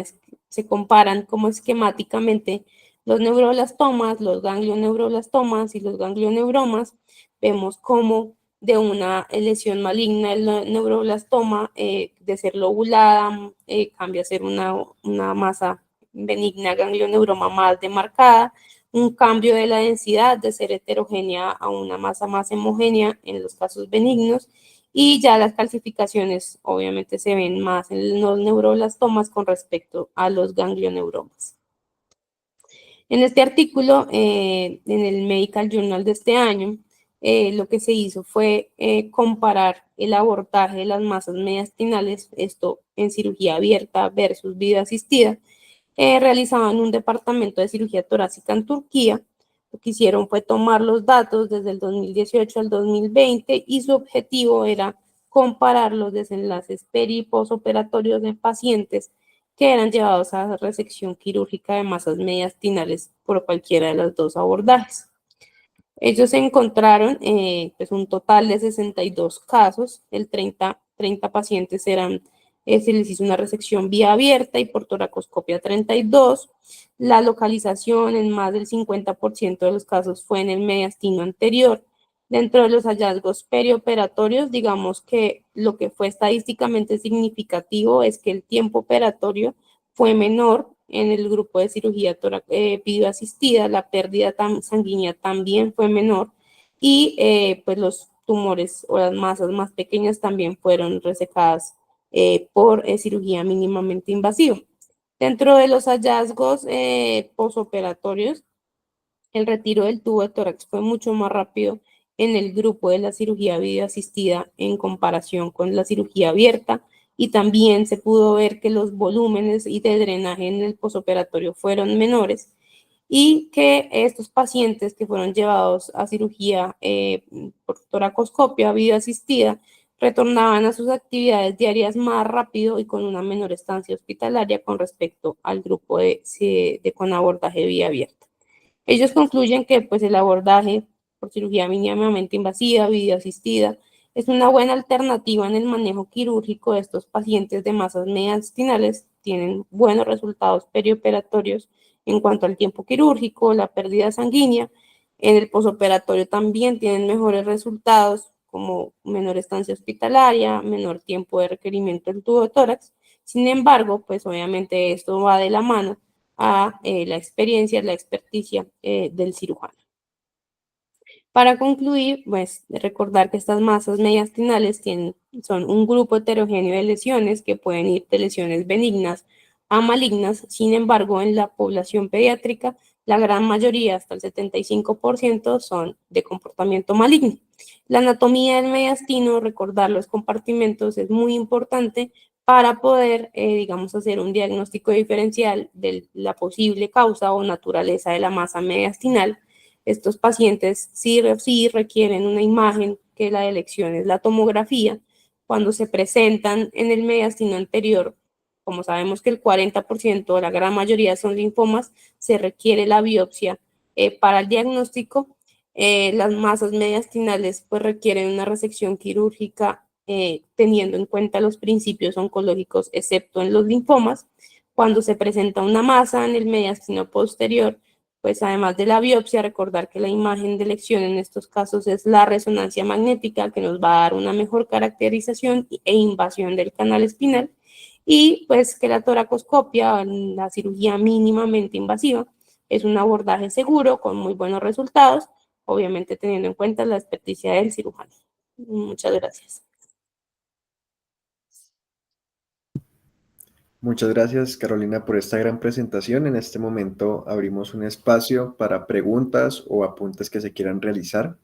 se comparan como esquemáticamente los neuroblastomas, los ganglioneuroblastomas y los ganglioneuromas. Vemos cómo de una lesión maligna el neuroblastoma, de ser lobulada, cambia a ser una masa benigna ganglioneuroma más demarcada, un cambio de la densidad de ser heterogénea a una masa más homogénea en los casos benignos, y ya las calcificaciones obviamente se ven más en los neuroblastomas con respecto a los ganglioneuromas. En este artículo, en el Medical Journal de este año, lo que se hizo fue comparar el abordaje de las masas mediastinales, esto en cirugía abierta versus vida asistida, realizado en un departamento de cirugía torácica en Turquía. Lo que hicieron fue tomar los datos desde el 2018 al 2020 y su objetivo era comparar los desenlaces peri y posoperatorios de pacientes que eran llevados a resección quirúrgica de masas mediastinales por cualquiera de los dos abordajes. Ellos encontraron pues un total de 62 casos, el 30 pacientes eran, se les hizo una resección vía abierta y por toracoscopia 32. La localización en más del 50% de los casos fue en el mediastino anterior. Dentro de los hallazgos perioperatorios, digamos que lo que fue estadísticamente significativo es que el tiempo operatorio fue menor en el grupo de cirugía videoasistida, la pérdida sanguínea también fue menor, y pues los tumores o las masas más pequeñas también fueron resecadas por cirugía mínimamente invasiva. Dentro de los hallazgos posoperatorios, el retiro del tubo de tórax fue mucho más rápido en el grupo de la cirugía videoasistida en comparación con la cirugía abierta, y también se pudo ver que los volúmenes y de drenaje en el posoperatorio fueron menores, y que estos pacientes que fueron llevados a cirugía por toracoscopia videoasistida retornaban a sus actividades diarias más rápido y con una menor estancia hospitalaria con respecto al grupo con abordaje vía abierta. Ellos concluyen que pues, el abordaje por cirugía mínimamente invasiva, videoasistida, es una buena alternativa en el manejo quirúrgico de estos pacientes de masas mediastinales, tienen buenos resultados perioperatorios en cuanto al tiempo quirúrgico, la pérdida sanguínea. En el posoperatorio también tienen mejores resultados, como menor estancia hospitalaria, menor tiempo de requerimiento del tubo de tórax. Sin embargo, pues obviamente esto va de la mano a la experiencia, la experticia del cirujano. Para concluir, pues recordar que estas masas mediastinales son un grupo heterogéneo de lesiones que pueden ir de lesiones benignas a malignas. Sin embargo, en la población pediátrica, la gran mayoría, hasta el 75%, son de comportamiento maligno. La anatomía del mediastino, recordar los compartimentos, es muy importante para poder, digamos, hacer un diagnóstico diferencial de la posible causa o naturaleza de la masa mediastinal. Estos pacientes sí requieren una imagen, que la elección es la tomografía. Cuando se presentan en el mediastino anterior, como sabemos que el 40%, la gran mayoría son linfomas, se requiere la biopsia para el diagnóstico. Las masas mediastinales pues requieren una resección quirúrgica teniendo en cuenta los principios oncológicos, excepto en los linfomas. Cuando se presenta una masa en el mediastino posterior, pues además de la biopsia, recordar que la imagen de elección en estos casos es la resonancia magnética, que nos va a dar una mejor caracterización e invasión del canal espinal, y pues que la toracoscopia, la cirugía mínimamente invasiva, es un abordaje seguro con muy buenos resultados, obviamente teniendo en cuenta la experticia del cirujano. Muchas gracias. Muchas gracias, Carolina, por esta gran presentación. En este momento abrimos un espacio para preguntas o apuntes que se quieran realizar.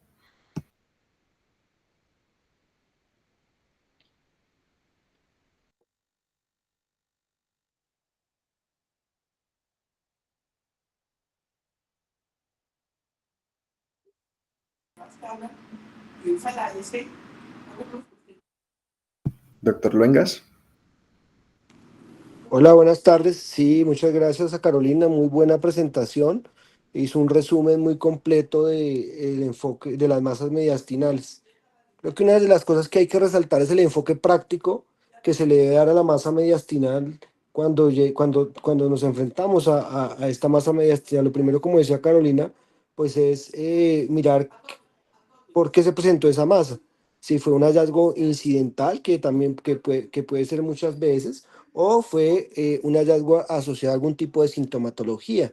Doctor Luengas. Hola, buenas tardes. Sí, muchas gracias a Carolina, muy buena presentación. Hizo un resumen muy completo del enfoque de las masas mediastinales. Creo que una de las cosas que hay que resaltar es el enfoque práctico que se le debe dar a la masa mediastinal cuando nos enfrentamos a esta masa mediastinal. Lo primero, como decía Carolina, pues es mirar por qué se presentó esa masa. Si fue un hallazgo incidental, que también que puede ser muchas veces, o fue un hallazgo asociado a algún tipo de sintomatología,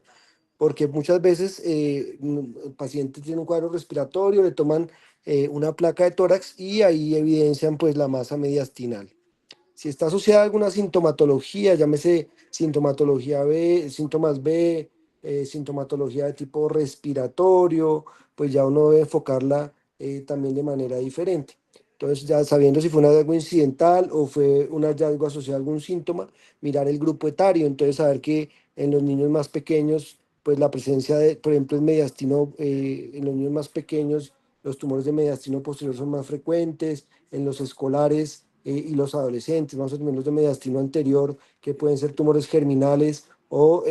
porque muchas veces el paciente tiene un cuadro respiratorio, le toman una placa de tórax y ahí evidencian pues la masa mediastinal. Si está asociada a alguna sintomatología, llámese sintomatología B, síntomas B, sintomatología de tipo respiratorio, pues ya uno debe enfocarla también de manera diferente. Entonces, ya sabiendo si fue un hallazgo incidental o fue un hallazgo asociado a algún síntoma, mirar el grupo etario, entonces saber que en los niños más pequeños, pues la presencia de, por ejemplo, el mediastino, en los niños más pequeños, los tumores de mediastino posterior son más frecuentes, en los escolares y los adolescentes, más o menos de mediastino anterior, que pueden ser tumores germinales o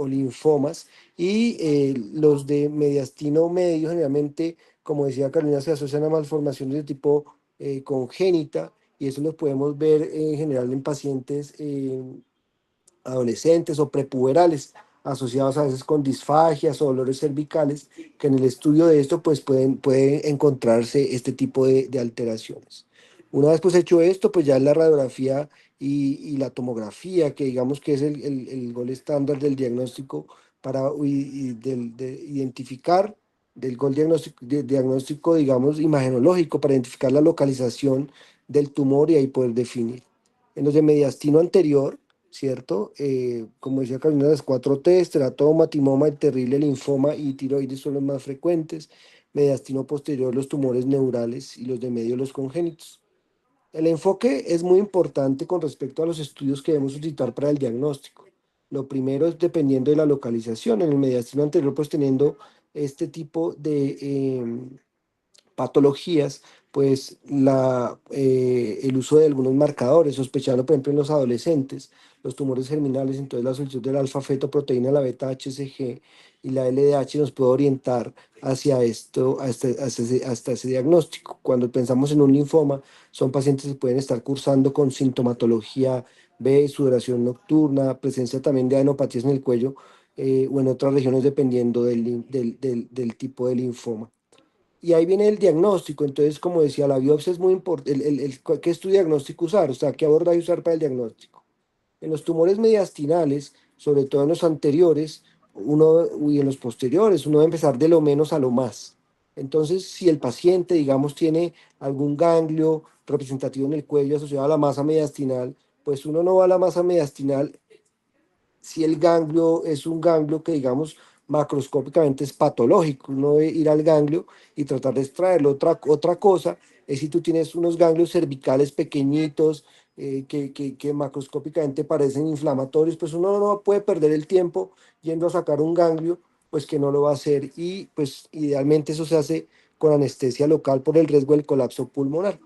linfomas, y los de mediastino medio generalmente, como decía Carolina, se asocian a malformaciones de tipo congénita, y eso lo podemos ver en general en pacientes adolescentes o prepuberales, asociados a veces con disfagias o dolores cervicales, que en el estudio de esto pues pueden encontrarse este tipo de alteraciones. Una vez pues hecho esto, pues ya la radiografía y la tomografía, que digamos que es el gol estándar del diagnóstico para de identificar, del gol diagnóstico, diagnóstico, digamos, imagenológico, para identificar la localización del tumor y ahí poder definir. En los de mediastino anterior, ¿cierto? Como decía Carolina, las 4 T's, teratoma, timoma, el terrible linfoma y tiroides son los más frecuentes. Mediastino posterior, los tumores neurales y los de medio, los congénitos. El enfoque es muy importante con respecto a los estudios que debemos utilizar para el diagnóstico. Lo primero es dependiendo de la localización. En el mediastino anterior, pues teniendo este tipo de patologías, pues el uso de algunos marcadores, sospechando por ejemplo en los adolescentes, los tumores germinales, entonces la solicitud de la alfa-fetoproteína, la beta-HCG y la LDH nos puede orientar hacia esto, hasta ese diagnóstico. Cuando pensamos en un linfoma, son pacientes que pueden estar cursando con sintomatología B, sudoración nocturna, presencia también de adenopatías en el cuello o en otras regiones dependiendo del tipo de linfoma. Y ahí viene el diagnóstico. Entonces, como decía, la biopsia es muy importante. ¿Qué es tu diagnóstico usar? O sea, ¿qué abordaje usar para el diagnóstico? En los tumores mediastinales, sobre todo en los anteriores y en los posteriores, uno debe empezar de lo menos a lo más. Entonces, si el paciente, digamos, tiene algún ganglio representativo en el cuello asociado a la masa mediastinal, pues uno no va a la masa mediastinal si el ganglio es un ganglio que, digamos, macroscópicamente es patológico. Uno debe ir al ganglio y tratar de extraerlo. Otra cosa es si tú tienes unos ganglios cervicales pequeñitos que macroscópicamente parecen inflamatorios, pues uno no puede perder el tiempo yendo a sacar un ganglio, pues que no lo va a hacer. Y pues idealmente eso se hace con anestesia local por el riesgo del colapso pulmonar.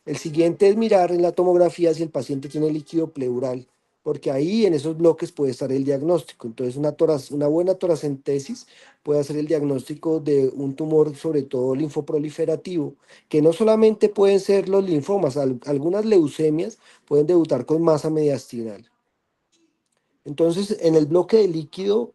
El siguiente es mirar en la tomografía si el paciente tiene líquido pleural, porque ahí en esos bloques puede estar el diagnóstico. Entonces, una buena toracentesis puede hacer el diagnóstico de un tumor, sobre todo linfoproliferativo, que no solamente pueden ser los linfomas, algunas leucemias pueden debutar con masa mediastinal. Entonces, en el bloque de líquido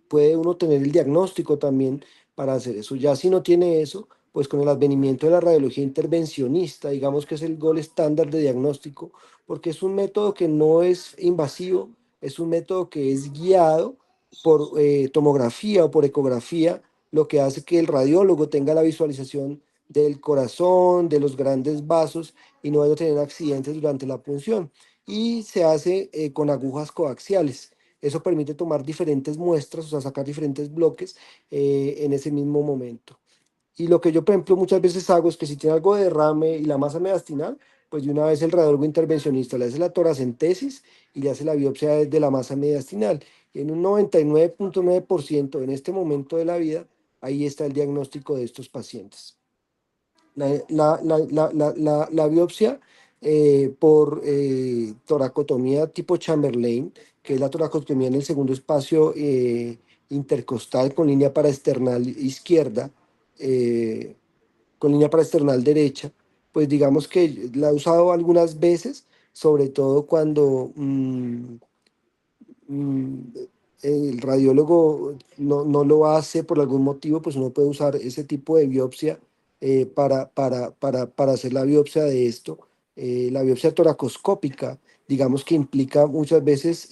puede uno tener el diagnóstico también para hacer eso. Ya si no tiene eso, pues con el advenimiento de la radiología intervencionista, digamos que es el gol estándar de diagnóstico, porque es un método que no es invasivo, es un método que es guiado por tomografía o por ecografía, lo que hace que el radiólogo tenga la visualización del corazón, de los grandes vasos y no vaya a tener accidentes durante la punción y se hace con agujas coaxiales. Eso permite tomar diferentes muestras, o sea, sacar diferentes bloques en ese mismo momento. Y lo que yo, por ejemplo, muchas veces hago es que si tiene algo de derrame y la masa mediastinal, pues de una vez el radiólogo intervencionista le hace la toracentesis y le hace la biopsia de la masa mediastinal. Y en un 99.9% en este momento de la vida, ahí está el diagnóstico de estos pacientes. La biopsia por toracotomía tipo Chamberlain, que es la toracotomía en el segundo espacio intercostal con línea paraesternal izquierda, eh, con línea paraesternal derecha, pues digamos que la he usado algunas veces, sobre todo cuando mm, el radiólogo no lo hace por algún motivo, pues uno puede usar ese tipo de biopsia para hacer la biopsia de esto. La biopsia toracoscópica, digamos que implica muchas veces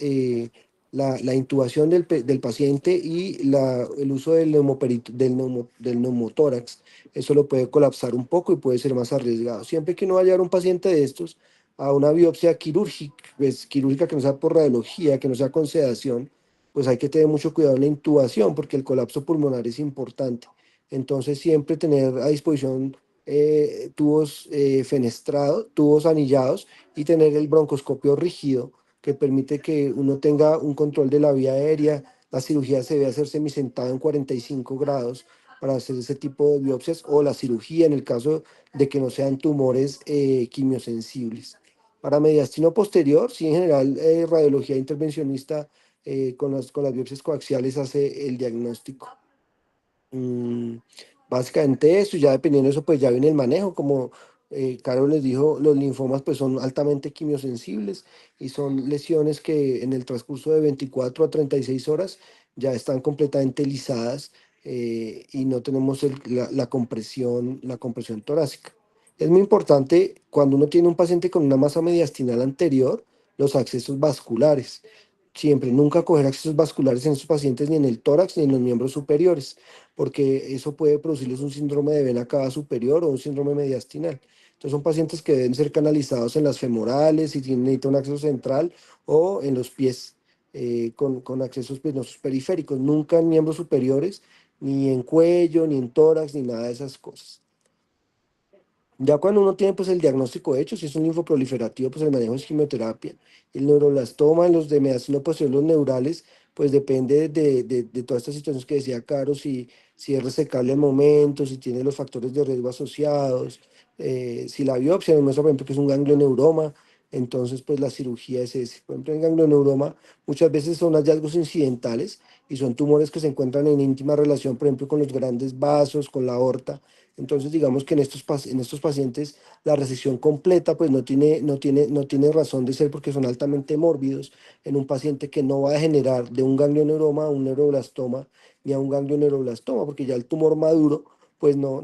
la intubación del paciente y el uso del neumotórax. Eso lo puede colapsar un poco y puede ser más arriesgado. Siempre que uno vaya a llevar un paciente de estos, a una biopsia quirúrgica, pues, quirúrgica que no sea por radiología, que no sea con sedación, pues hay que tener mucho cuidado en la intubación porque el colapso pulmonar es importante. Entonces siempre tener a disposición tubos fenestrados, tubos anillados y tener el broncoscopio rígido que permite que uno tenga un control de la vía aérea. La cirugía se debe hacer semisentado en 45 grados para hacer ese tipo de biopsias o la cirugía en el caso de que no sean tumores quimiosensibles. Para mediastino posterior, sí, en general, radiología intervencionista con las biopsias coaxiales hace el diagnóstico. Mm, Básicamente eso, ya dependiendo de eso, pues ya viene el manejo. Como Carol les dijo, los linfomas pues son altamente quimiosensibles y son lesiones que en el transcurso de 24 a 36 horas ya están completamente lisadas y no tenemos la compresión torácica. Es muy importante cuando uno tiene un paciente con una masa mediastinal anterior, los accesos vasculares. Siempre, nunca coger accesos vasculares en esos pacientes ni en el tórax ni en los miembros superiores porque eso puede producirles un síndrome de vena cava superior o un síndrome mediastinal. Entonces son pacientes que deben ser canalizados en las femorales, si necesitan un acceso central, o en los pies, con accesos venosos periféricos, nunca en miembros superiores, ni en cuello, ni en tórax, ni nada de esas cosas. Ya cuando uno tiene pues el diagnóstico hecho, si es un linfoproliferativo, pues el manejo es quimioterapia. El neuroblastoma, los de mediastino posterior, los neurales, pues depende de todas estas situaciones que decía Caro, si es resecable el momento, si tiene los factores de riesgo asociados, si la biopsia me muestra, por ejemplo, que es un ganglioneuroma, entonces pues la cirugía es ese. Por ejemplo, en ganglioneuroma muchas veces son hallazgos incidentales y son tumores que se encuentran en íntima relación, por ejemplo, con los grandes vasos, con la aorta. Entonces, digamos que en estos pacientes la resección completa pues no tiene razón de ser porque son altamente mórbidos en un paciente que no va a generar de un ganglioneuroma a un neuroblastoma ni a un ganglioneuroblastoma, porque ya el tumor maduro pues no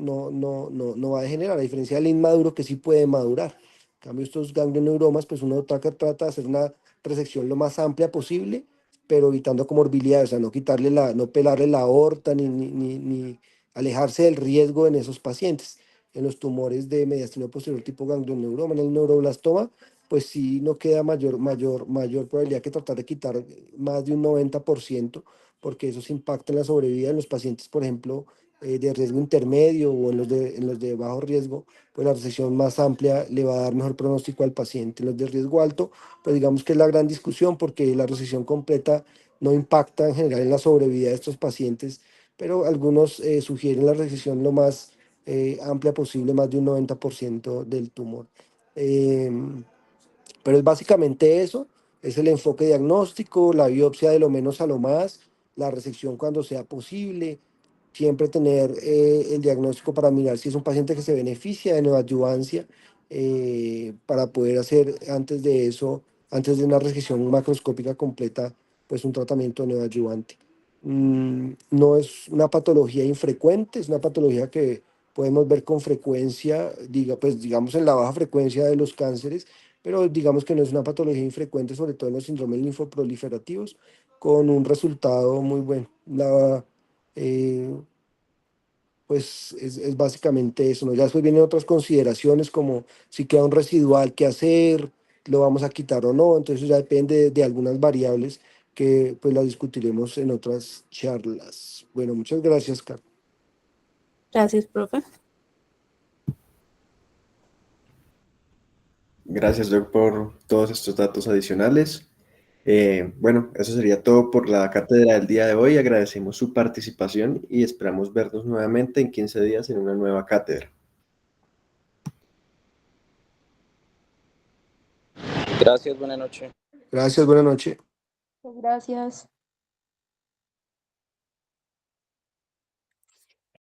va a degenerar, a diferencia del inmaduro que sí puede madurar. En cambio, estos ganglioneuromas, pues uno trata de hacer una resección lo más amplia posible, pero evitando comorbilidades, o sea, no pelarle la aorta ni alejarse del riesgo en esos pacientes. En los tumores de mediastino posterior tipo ganglioneuroma, en el neuroblastoma, pues sí no queda mayor probabilidad que tratar de quitar más de un 90%, porque eso se impacta en la sobrevida en los pacientes, por ejemplo, de riesgo intermedio o en los de bajo riesgo, pues la resección más amplia le va a dar mejor pronóstico al paciente. En los de riesgo alto, pues digamos que es la gran discusión, porque la resección completa no impacta en general en la sobrevida de estos pacientes, pero algunos sugieren la resección lo más amplia posible, más de un 90% del tumor. Pero es básicamente eso, es el enfoque diagnóstico, la biopsia de lo menos a lo más, la resección cuando sea posible, siempre tener el diagnóstico para mirar si es un paciente que se beneficia de neoadyuvancia, para poder hacer antes de eso, antes de una resección macroscópica completa, pues un tratamiento neoadyuvante. No es una patología infrecuente, es una patología que podemos ver con frecuencia, pues digamos en la baja frecuencia de los cánceres, pero digamos que no es una patología infrecuente, sobre todo en los síndromes linfoproliferativos, con un resultado muy bueno. Eh, pues es básicamente eso, ¿no? Ya después vienen otras consideraciones como si queda un residual, qué hacer, lo vamos a quitar o no, entonces ya depende de algunas variables que pues las discutiremos en otras charlas. Bueno, muchas gracias, Carlos. Gracias, profe. Gracias, Doc, por todos estos datos adicionales. Bueno, eso sería todo por la cátedra del día de hoy. Agradecemos su participación y esperamos vernos nuevamente en 15 días en una nueva cátedra. Gracias, buenas noches. Gracias, buenas noches. Gracias.